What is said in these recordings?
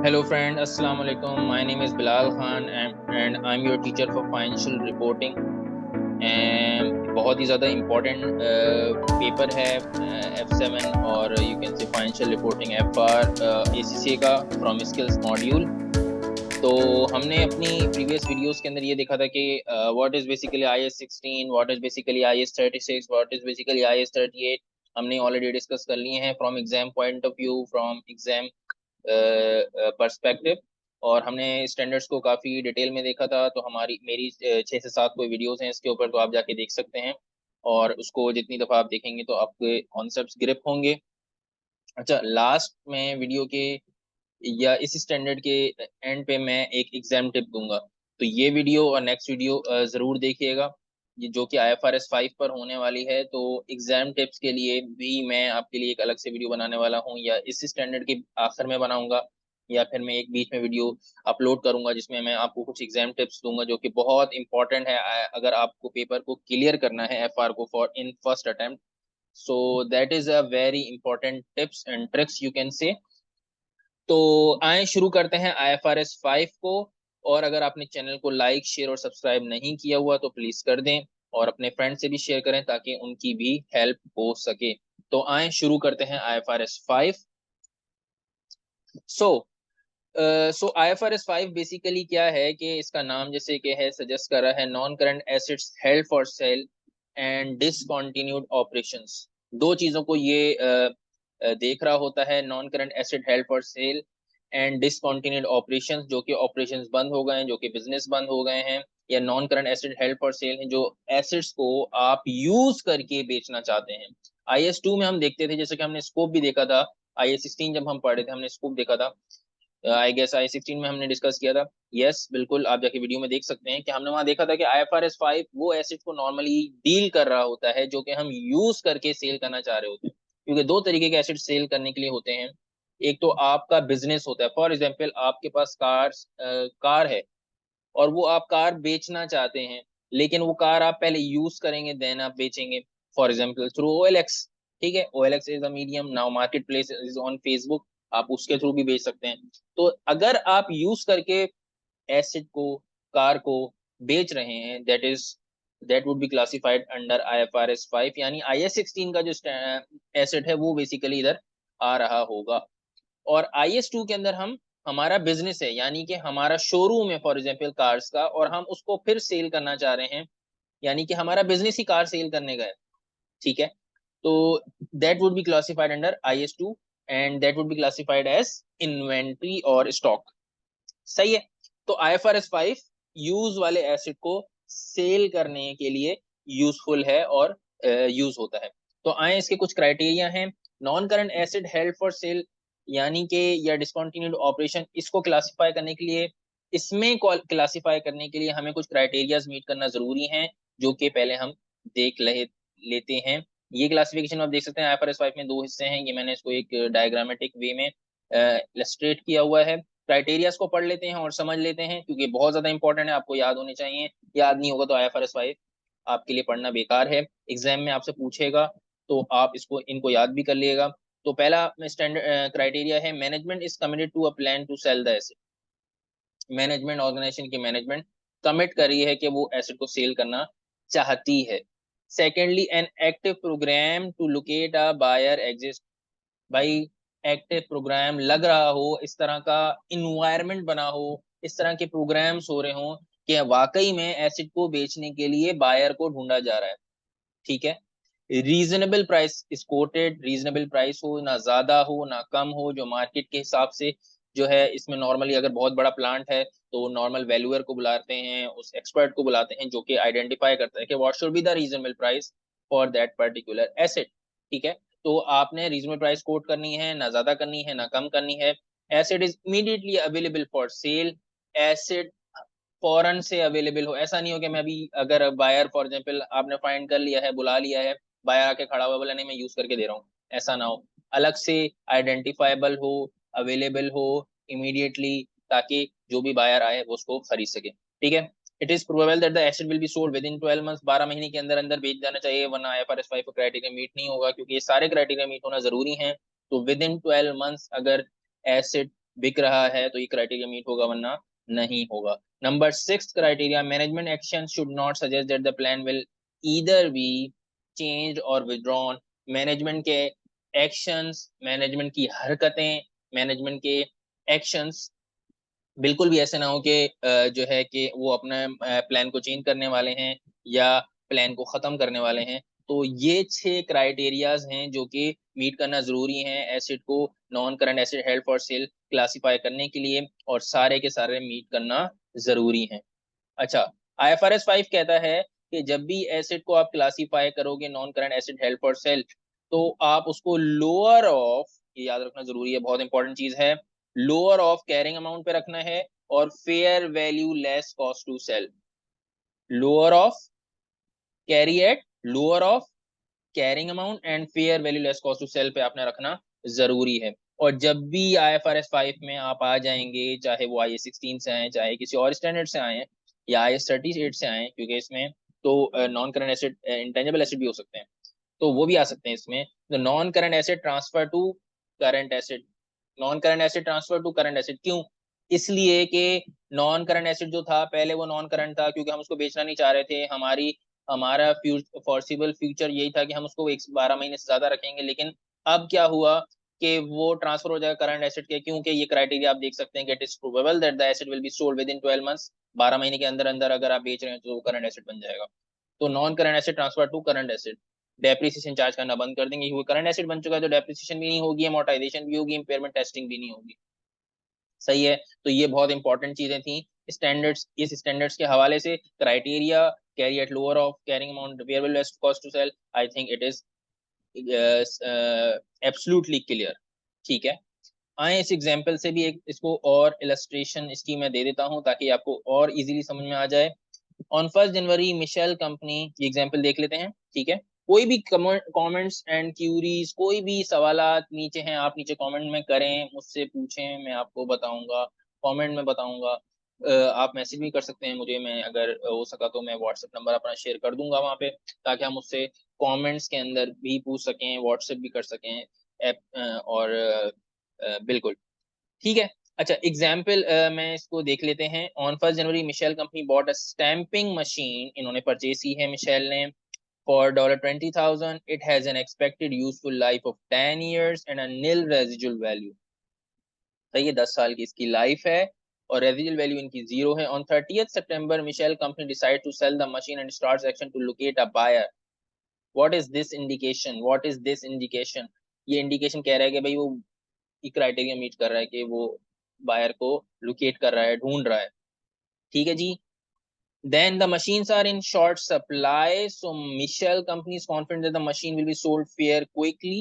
Hello friend, Assalamu alaikum. My name is Bilal Khan and I'm your teacher for financial reporting. बहुत ही ज़्यादा important paper है F7 और you can say financial reporting FR ACCA का from skills module. तो हमने अपनी previous videos के अंदर ये देखा था कि what is basically IAS 16, what is basically IAS 36, what is basically IAS 38 हमने ऑलरेडी डिस्कस कर लिए हैं from exam point of view, from exam perspective. और हमने स्टैंडर्ड्स को काफ़ी डिटेल में देखा था। तो मेरी 6 से 7 कोई वीडियोस हैं इसके ऊपर, तो आप जाके देख सकते हैं और उसको जितनी दफ़ा आप देखेंगे तो आपके कॉन्सेप्ट्स ग्रिप होंगे। अच्छा, लास्ट में वीडियो के या इस स्टैंडर्ड के एंड पे मैं एक एग्जाम टिप दूंगा, तो ये वीडियो और नेक्स्ट वीडियो ज़रूर देखिएगा, ये जो कि IFRS 5 पर होने वाली है। तो एग्जाम टिप्स के लिए भी मैं आपके लिए एक अलग से वीडियो बनाने वाला हूँ, या इस स्टैंडर्ड के आखिर में बनाऊंगा, या फिर मैं एक बीच में वीडियो अपलोड करूंगा जिसमें मैं आपको कुछ एग्जाम टिप्स दूंगा जो कि बहुत इंपॉर्टेंट है अगर आपको पेपर को क्लियर करना है FR को for in first attempt. So that is a very important tips and tricks you can say. तो आए शुरू करते हैं IFRS 5 को। और अगर आपने चैनल को लाइक, शेयर और सब्सक्राइब नहीं किया हुआ तो प्लीज कर दें और अपने फ्रेंड से भी शेयर करें ताकि उनकी भी हेल्प हो सके। तो आए शुरू करते हैं IFRS 5। सो IFRS 5 बेसिकली क्या है कि इसका नाम जैसे कि है सजेस्ट कर रहा है, non current assets held for cell and discontinued operations. दो चीजों को ये देख रहा होता है, non current asset held for cell and discontinued operations, जो कि ऑपरेशंस बंद हो गए हैं, जो कि बिजनेस बंद हो गए हैं। या non current asset held for cell है जो एसेट्स को आप यूज करके बेचना चाहते हैं। IS2 में हम देखते थे, जैसे कि हमने स्कोप भी देखा था। IS16 जब हम पढ़े थे हमने स्कोप देखा था। आई गेस I16 में हमने डिस्कस किया था। यस बिल्कुल, आप जाके वीडियो में देख सकते हैं कि हमने वहां देखा था कि IFRS 5 वो एसेट को नॉर्मली डील कर रहा होता है जो कि हम यूज करके सेल करना चाह रहे होते हैं। क्योंकि दो तरीके के एसेट सेल करने के लिए होते हैं। एक तो आपका बिजनेस होता है, फॉर एग्जाम्पल आपके पास कार है और वो आप कार बेचना चाहते हैं, लेकिन वो कार आप पहले यूज करेंगे देन आप बेचेंगे, फॉर एग्जाम्पल थ्रू OLX। ठीक है, OLX is a medium, now market place is on Facebook, आप उसके थ्रू भी बेच सकते हैं। तो अगर आप यूज करके एसेट को, कार को बेच रहे हैं, that would be classified under IFRS 5, यानी IS16 का जो एसेट है वो बेसिकली इधर आ रहा होगा। और IS2 के अंदर हम, हमारा बिजनेस है, यानी कि हमारा शोरूम है फॉर एग्जाम्पल कार्स का, और हम उसको फिर सेल करना चाह रहे हैं, यानी कि हमारा बिजनेस ही कार सेल करने का है। ठीक है, तो that would be classified under IS2 and that would be classified as inventory और स्टॉक। सही है। तो IFRS 5 यूज वाले एसेट को सेल करने के लिए यूजफुल है और यूज होता है। तो आए इसके कुछ क्राइटेरिया हैं। Non current asset held for cell यानी कि, या डिसकंटिन्यूड ऑपरेशन, इसको क्लासिफाई करने के लिए, इसमें क्लासिफाई करने के लिए हमें कुछ क्राइटेरियाज मीट करना जरूरी है, जो कि पहले हम देख लेते हैं। ये क्लासिफिकेशन आप देख सकते हैं, IFRS 5 में दो हिस्से हैं, ये मैंने इसको एक डायग्रामेटिक वे में इलस्ट्रेट किया हुआ है। क्राइटेरियाज को पढ़ लेते हैं और समझ लेते हैं क्योंकि बहुत ज्यादा इंपॉर्टेंट है, आपको याद होने चाहिए। याद नहीं होगा तो IFRS 5 आपके लिए पढ़ना बेकार है, एग्जाम में आपसे पूछेगा तो आप इसको, इनको याद भी कर लिएगा। तो पहला स्टैंडर्ड क्राइटेरिया है, management is committed to a plan to sell the asset. Management, organization की मैनेजमेंट कमिट कर रही है कि वो एसेट को सेल करना चाहती है। Secondly, an active program to locate a buyer exist. भाई, एक्टिव प्रोग्राम लग रहा हो, इस तरह का इन्वायरमेंट बना हो, इस तरह के प्रोग्राम्स हो रहे हो कि वाकई में एसेट को बेचने के लिए बायर को ढूंढा जा रहा है। ठीक है। Reasonable price is coated, reasonable price हो, ना ज्यादा हो ना कम हो, जो मार्केट के हिसाब से जो है। इसमें नॉर्मली अगर बहुत बड़ा प्लांट है तो नॉर्मल वैल्यूअर को बुलाते हैं, उस एक्सपर्ट को बुलाते हैं जो कि आइडेंटिफाई करता है कि what should be the reasonable price for that particular asset. ठीक है, तो आपने रीजनेबल प्राइस कोट करनी है, ना ज्यादा करनी है ना कम करनी है। Asset is immediately available for sale, asset फौरन से अवेलेबल हो। ऐसा नहीं हो कि मैं अभी, अगर बायर फॉर एग्जाम्पल आपने फाइंड कर लिया है, बुला लिया है, बायर आके खड़ा हुआ बोला नहीं मैं यूज करके दे रहा हूँ, ऐसा ना हो। अलग से आइडेंटिफाइबल हो, अवेलेबल हो इमीडिएटली, ताकि जो भी बायर आए वो उसको खरीद सके। ठीक है। It is probable that the asset will be sold with in 12 months. 12 महीने के अंदर अंदर बेच जाना चाहिए, वरना IFRS 5 क्राइटेरिया मीट नहीं होगा, क्योंकि ये सारे क्राइटेरिया मीट होना जरूरी है। तो विद इन 12 मंथ्स अगर एसेट बिक रहा है तो ये क्राइटेरिया मीट होगा, वरना नहीं होगा। Number 6 criteria, management action should not suggest that the plan will either be changed और विथड्रॉन। मैनेजमेंट के एक्शंस, मैनेजमेंट की हरकतें, मैनेजमेंट के एक्शंस बिल्कुल भी ऐसे ना हो कि जो है कि वो अपने प्लान को चेंज करने वाले हैं या प्लान को खत्म करने वाले हैं। तो ये 6 क्राइटेरियाज हैं जो कि मीट करना जरूरी है एसेट को non current asset held for cell classify करने के लिए, और सारे के सारे मीट करना जरूरी है। अच्छा, IFRS 5 कहता है कि जब भी एसेट को आप क्लासिफाई करोगे non current asset held for cell, तो आप उसको लोअर ऑफ, ये याद रखना जरूरी है, बहुत इंपॉर्टेंट चीज है, लोअर ऑफ कैरिंग अमाउंट पे रखना है और fair value less cost to sell. Lower of carry at lower of carrying amount and fair value less cost to sell पे आपने रखना जरूरी है। और जब भी IFRS 5 में आप आ जाएंगे, चाहे वो IAS 16 से आए, चाहे किसी और स्टैंडर्ड से आए या IAS 38 से आए, क्योंकि इसमें तो non current asset intangible asset भी हो सकते हैं, तो वो भी आ सकते हैं इसमें। तो non current asset transfer to current asset, non current asset transfer to current asset, क्यों? इसलिए कि नॉन करंट एसेट जो था पहले वो नॉन करंट था क्योंकि हम उसको बेचना नहीं चाह रहे थे, हमारा फॉरसिबल फ्यूचर यही था कि हम उसको 12 महीने से ज्यादा रखेंगे। लेकिन अब क्या हुआ कि वो ट्रांसफर हो जाएगा करंट एसेट के, क्योंकि ये क्राइटेरिया आप देख सकते हैं कि it is probable that the asset will be sold with in 12 months. 12 महीने के अंदर अंदर अगर आप बेच रहे हैं तो वो करंट एसेट बन जाएगा। तो non current asset transfer to current asset, depreciation charge करना बंद कर देंगे, वो करंट एसेट बन चुका है तो डेप्रिसिएशन भी नहीं होगी, अमोर्टाइजेशन भी होगी, इम्पेयरमेंट टेस्टिंग भी नहीं होगी। सही है, तो ये बहुत इंपॉर्टेंट चीजें थी स्टैंडर्ड्स। इस स्टैंडर्ड्स के हवाले से criteria, carry at lower of carrying amount, variable less cost to sell, I think it is absolutely clear. ठीक है, आए इस एग्जांपल से भी एक इसको और इलस्ट्रेशन इसकी मैं दे देता हूं ताकि आपको और इजीली समझ में आ जाए। ऑन 1 जनवरी मिशेल कंपनी, ये एग्जांपल देख लेते हैं। ठीक है, कोई भी कमेंट्स एंड क्यूरीज, कोई भी सवालात नीचे हैं, आप नीचे कमेंट में करें, मुझसे पूछें, मैं आपको बताऊंगा, कमेंट में बताऊंगा। आप मैसेज भी कर सकते हैं मुझे, मैं अगर हो सका तो मैं व्हाट्सएप नंबर अपना शेयर कर दूंगा वहां पे, ताकि हम उससे कमेंट्स के अंदर भी पूछ सकें, व्हाट्सएप भी कर सकें ऐप, और बिल्कुल ठीक है। अच्छा, एग्जाम्पल मैं इसको देख लेते हैं। On 1 January Michelle company bought a stamping machine, इन्होंने परचेज की है मिशेल ने, for $20,000। It has an expected useful life of 10 years and a nil residual value. तो ये 10 साल की इसकी लाइफ है और रेजिडुअल वैल्यू इनकी 0 है। On 30th September Michelle company decide to sell the machine and start action to locate a buyer. What is this indication, what is this indication? ये इंडिकेशन कह रहा है कि भाई वो क्राइटेरिया मीट कर रहा है कि वो बायर को लोकेट कर रहा है, ढूंढ रहा है। ठीक है जी। Then the machines are in short supply, so Michelle company is confident that the machine will be sold fair quickly.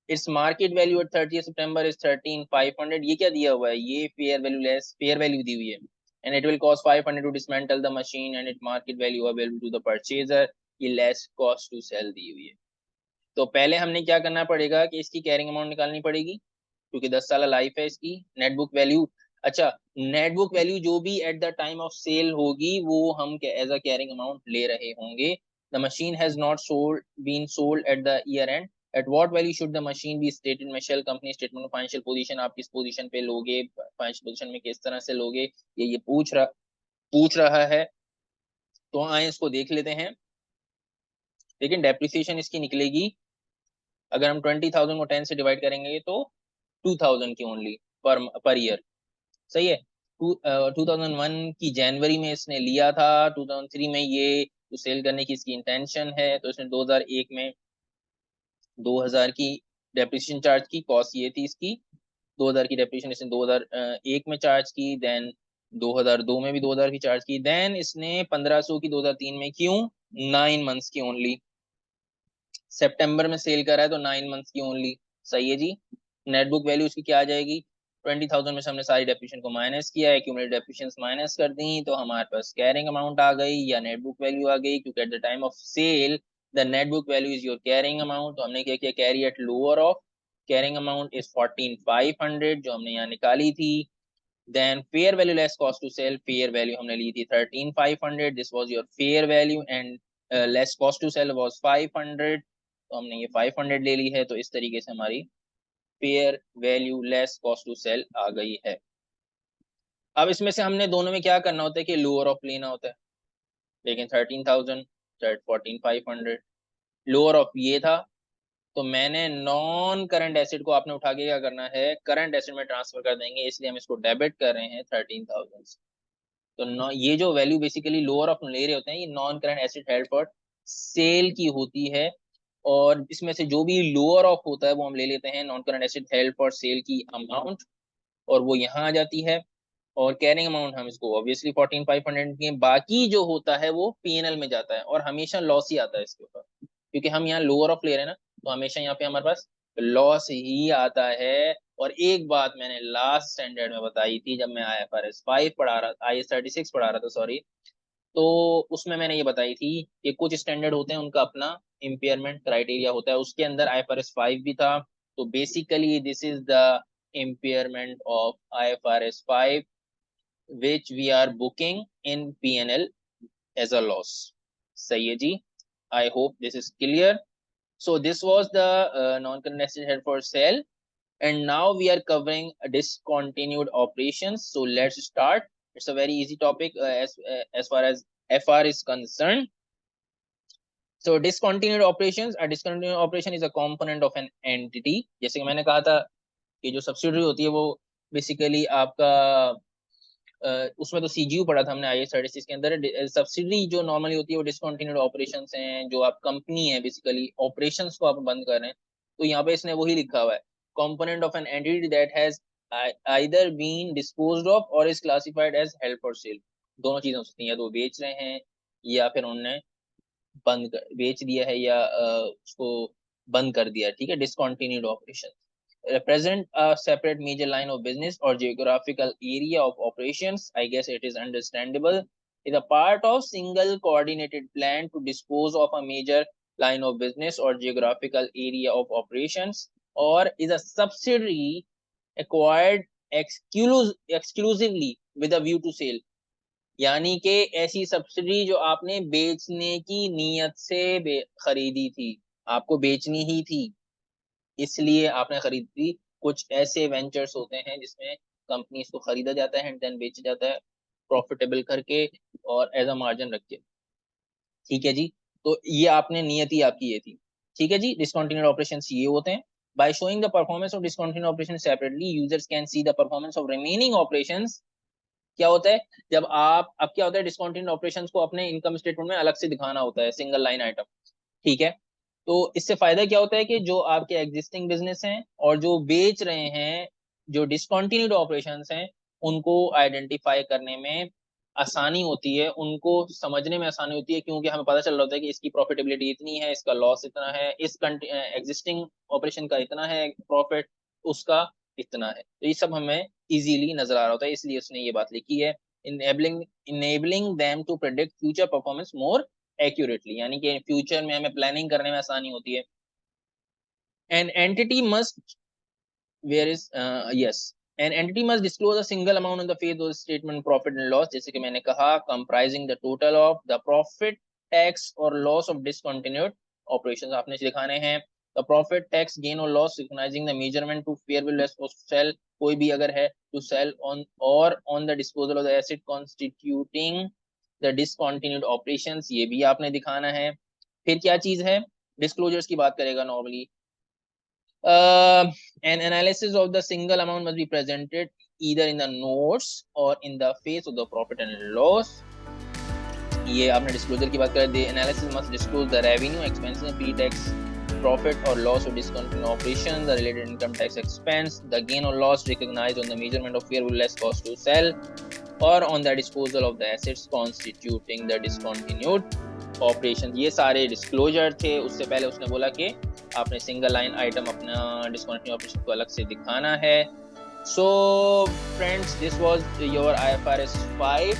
Its market value at 30th September is 13,500. ये क्या दिया हुआ है? ये fair value दी हुई है, and it will cost 500 to dismantle the machine and its market value available to the purchaser. ये less cost to sell दी हुई है। तो पहले हमने क्या करना पड़ेगा कि इसकी कैरिंग अमाउंट निकालनी पड़ेगी, क्योंकि 10 साल लाइफ है इसकी। नेट बुक वैल्यू, अच्छा, नेट बुक वैल्यू जो भी at the time of sale होगी वो हम एज अ कैरिंग अमाउंट ले रहे होंगे। The machine has not sold been sold at the year end, at what value should the machine be stated? Michelle company statement of financial position, आप किस position पे लोगे, फाइनेंशियल पोजीशन में किस तरह से लोगे, ये पूछ रहा है। तो आए इसको देख लेते हैं। लेकिन डेप्रिसिएशन इसकी निकलेगी, अगर हम 20,000 को 10 से डिवाइड करेंगे तो 2,000 की ओनली पर ईयर। सही है। 2001 की जनवरी में इसने लिया था, 2003 में ये सेल करने की इसकी इंटेंशन है, तो इसने 2001 में 2000 की डेप्रिसिएशन चार्ज की, कॉस्ट ये थी इसकी 2000 की डेप्रिसिएशन इसने 2001 में चार्ज की, देन 2002 में भी 2000 की चार्ज की, देन इसने 1500 की 2003 में, क्यों? 9 मंथ्स की ओनली, सितंबर में सेल करा है तो 9 मंथ्स की ओनली। सही है जी। नेट बुक वैल्यू उसकी क्या आ जाएगी? 20,000 में से हमने सारी डेप्रिसिएशन को माइनस किया, एक्यूमुलेटेड डेप्रिसिएशन माइनस कर दी, तो हमारे पास कैरिंग अमाउंट आ गई या नेट बुक वैल्यू आ गई, क्योंकि at the time of sale the net book value is your carrying amount. तो हमने क्या किया? Carry at lower of carrying amount is 14,500 जो हमने यहाँ निकाली थी। Then fair value less cost to sell, fair value हमने ली थी 13,500, this was your fair value, and less cost to sell was 500, तो हमने ये 500 ले ली है। तो इस तरीके से हमारी fair value less cost to sell आ गई है। अब इसमें से हमने दोनों में क्या करना होता है कि लोअर ऑफ लेना होता है, लेकिन 13,000 14,500 लोअर ऑफ ये था, तो मैंने नॉन करंट एसेट को आपने उठा के क्या करना है, करंट एसेट में ट्रांसफर कर देंगे, इसलिए हम इसको डेबिट कर रहे हैं 13,000 से। तो ये जो वैल्यू बेसिकली लोअर ऑफ ले रहे होते हैं, ये non current asset held for cell की होती है, और इसमें से जो भी लोअर ऑफ होता है वो हम ले लेते हैं non current asset held for cell की अमाउंट, और वो यहाँ आ जाती है। और कैरिंग अमाउंट हम इसको ऑब्वियसली 14,500 के, बाकी जो होता है वो पीएनएल में जाता है, और हमेशा लॉस ही आता है इसके ऊपर, क्योंकि हम यहाँ लोअर ऑफ ले रहे हैं ना, तो हमेशा यहाँ पे हमारे पास लॉस ही आता है। और एक बात मैंने लास्ट स्टैंडर्ड में बताई थी, जब मैं IFRS 5 पढ़ा रहा था, IAS 36 पढ़ा रहा था सॉरी, तो उसमें मैंने ये बताई थी कि कुछ स्टैंडर्ड होते हैं उनका अपना इम्पेयरमेंट क्राइटेरिया होता है, उसके अंदर IFRS 5 भी था। तो basically this is the impairment of IFRS 5 which we are booking in P&L as a loss. सही है जी, I hope this is clear. So this was the non-current asset held for sale, and now we are covering discontinued operations. So let's start. It's a very easy topic as far as FR is concerned. So discontinued operations, a discontinued operation is a component of an entity. जैसे कि मैंने कहा था कि जो subsidiary होती है वो बेसिकली आपका उसमें तो CGU पढ़ा था हमने IAS 36 के अंदर। सब्सिडरी जो नॉर्मली होती है वो डिसकंटिन्यूड ऑपरेशंस हैं, जो आप कंपनी है बेसिकली ऑपरेशंस को आप बंद कर रहे हैं, तो यहाँ पे इसने वही लिखा हुआ है, component of an entity that has either been disposed of और is classified as held for sale. दोनों चीजें हो सकती हैं, या तो बेच रहे हैं या फिर उन्होंने बेच दिया है या उसको बंद कर दिया, ठीक है। Discontinued operation represent a separate major line of business or geographical area of operations. I guess it is understandable. Is a part of single coordinated plan to dispose of a major line of business or geographical area of operations, or is a subsidiary acquired exclusively with a view to sale. यानी कि ऐसी subsidy जो आपने बेचने की नीयत से खरीदी थी, आपको बेचनी ही थी इसलिए आपने खरीदी। कुछ ऐसे वेंचर्स होते हैं जिसमें कंपनीज को खरीदा जाता है एंड देन बेचा जाता है प्रॉफिटेबल करके और एज अ मार्जिन रख के, ठीक है जी। तो ये आपने नियत ही आपकी ये थी, ठीक है जी। डिसकंटिन्यूड ऑपरेशंस ये होते हैं। By showing the performance of discontinued operation separately, users can see the performance of remaining operations. क्या होता है जब आप, अब क्या होता है, डिसकंटिन्यूड ऑपरेशंस को अपने इनकम स्टेटमेंट में अलग से दिखाना होता है, सिंगल लाइन आइटम, ठीक है। तो इससे फायदा क्या होता है कि जो आपके एग्जिस्टिंग बिजनेस हैं और जो बेच रहे हैं, जो डिसकंटिन्यूड ऑपरेशंस हैं, उनको आइडेंटिफाई करने में आसानी होती है, उनको समझने में आसानी होती है, क्योंकि हमें पता चल रहा होता है कि इसकी प्रॉफिटेबिलिटी इतनी है, इसका लॉस इतना है, इस एग्जिस्टिंग ऑपरेशन का इतना है प्रॉफिट, उसका इतना है। तो ये सब हमें इजीली नजर आ रहा होता है, इसलिए उसने ये बात लिखी है, enabling them to predict future performance more accurately, यानी कि फ्यूचर में हमें प्लानिंग करने में आसानी होती है। An entity must where is yes an entity must disclose a single amount on the face of the statement profit and loss, जैसे कि मैंने कहा, comprising the total of the profit, tax or loss of discontinued operations आपने दिखाने हैं। the profit, tax, gain or loss, recognizing the measurement to fair value less cost to sell, कोई भी अगर है to sell on or on the disposal of the asset constituting the discontinued operations, ये भी आपने दिखाना है। फिर क्या चीज है, डिस्क्लोजर्स की बात करेगा normally. An analysis of the single amount must be presented either in the notes or in the face of the profit and loss. ये आपने डिस्क्लोजर की बात करें, the analysis must disclose the revenue, expenses, pre-tax profit or loss of discontinued operations, the related income tax expense, the gain or loss recognized on the measurement of fair value less cost to sell, or on the disposal of the assets constituting the discontinued operations. ये सारे disclosure थे। उससे पहले उसने बोला कि आपने single line item अपना डिस्कंटिन्यूड ऑपरेशन को अलग से दिखाना है। So friends, this was your IFRS 5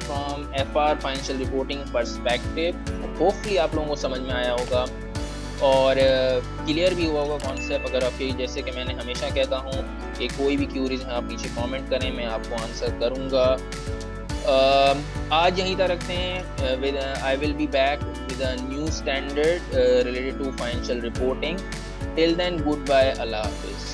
from FR financial reporting perspective. Hopefully आप लोगों को समझ में आया होगा और क्लियर भी हुआ होगा कॉन्सेप्ट। अगर आपके, जैसे कि मैंने हमेशा कहता हूँ कि कोई भी क्यूरीज हैं आप नीचे कमेंट करें, मैं आपको आंसर करूँगा। आज यहीं तक रखते हैं। I will be back with a new standard related to financial reporting. Till then goodbye, Allah Hafiz.